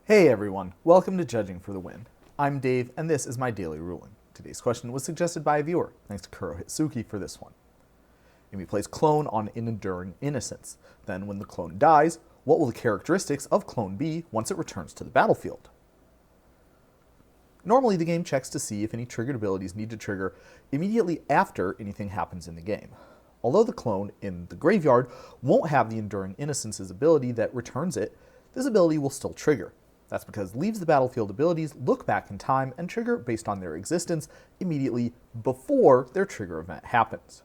Hey everyone, welcome to Judging for the Win. I'm Dave, and this is my daily ruling. Today's question was suggested by a viewer. Thanks to Kuro Hitsuki for this one. Enemy plays clone on an enduring innocence. Then, when the clone dies, what will the characteristics of clone be once it returns to the battlefield? Normally, the game checks to see if any triggered abilities need to trigger immediately after anything happens in the game. Although the clone in the graveyard won't have the Enduring Innocence's ability that returns it, this ability will still trigger. That's because Leaves the Battlefield abilities look back in time and trigger based on their existence immediately before their trigger event happens.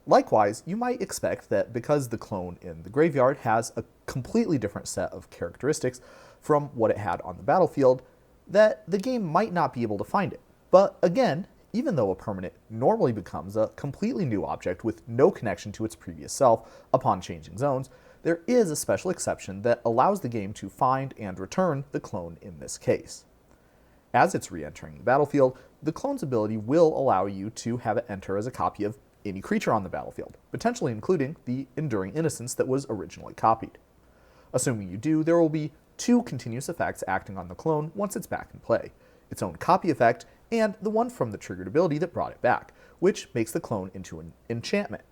Likewise, you might expect that because the clone in the graveyard has a completely different set of characteristics from what it had on the battlefield, that the game might not be able to find it. But again, even though a permanent normally becomes a completely new object with no connection to its previous self upon changing zones, there is a special exception that allows the game to find and return the clone in this case. As it's re-entering the battlefield, the clone's ability will allow you to have it enter as a copy of any creature on the battlefield, potentially including the Enduring Innocence that was originally copied. Assuming you do, there will be two continuous effects acting on the clone once it's back in play: its own copy effect and the one from the triggered ability that brought it back, which makes the clone into an enchantment.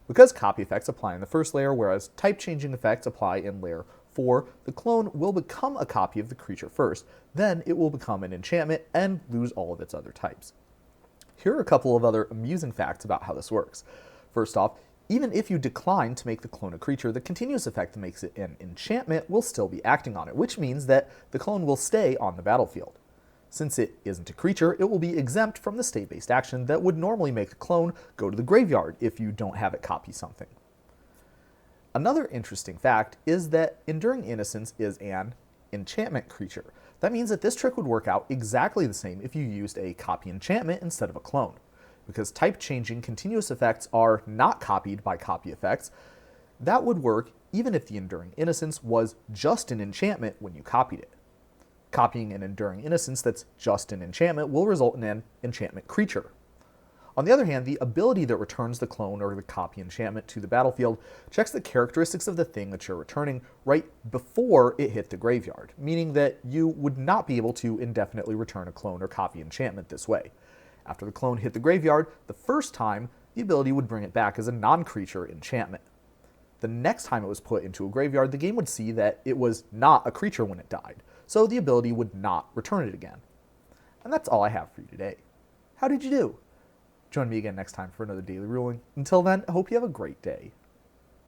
Because copy effects apply in the first layer, whereas type-changing effects apply in layer 4, the clone will become a copy of the creature first, then it will become an enchantment and lose all of its other types. Here are a couple of other amusing facts about how this works. First off, even if you decline to make the clone a creature, the continuous effect that makes it an enchantment will still be acting on it, which means that the clone will stay on the battlefield. Since it isn't a creature, it will be exempt from the state-based action that would normally make the clone go to the graveyard if you don't have it copy something. Another interesting fact is that Enduring Innocence is an enchantment creature. That means that this trick would work out exactly the same if you used a copy enchantment instead of a clone. Because type-changing continuous effects are not copied by copy effects, that would work even if the Enduring Innocence was just an enchantment when you copied it. Copying an Enduring Innocence that's just an enchantment will result in an enchantment creature. On the other hand, the ability that returns the clone or the copy enchantment to the battlefield checks the characteristics of the thing that you're returning right before it hit the graveyard, meaning that you would not be able to indefinitely return a clone or copy enchantment this way. After the clone hit the graveyard, the first time, the ability would bring it back as a non-creature enchantment. The next time it was put into a graveyard, the game would see that it was not a creature when it died, so the ability would not return it again. And that's all I have for you today. How did you do? Join me again next time for another daily ruling. Until then, I hope you have a great day.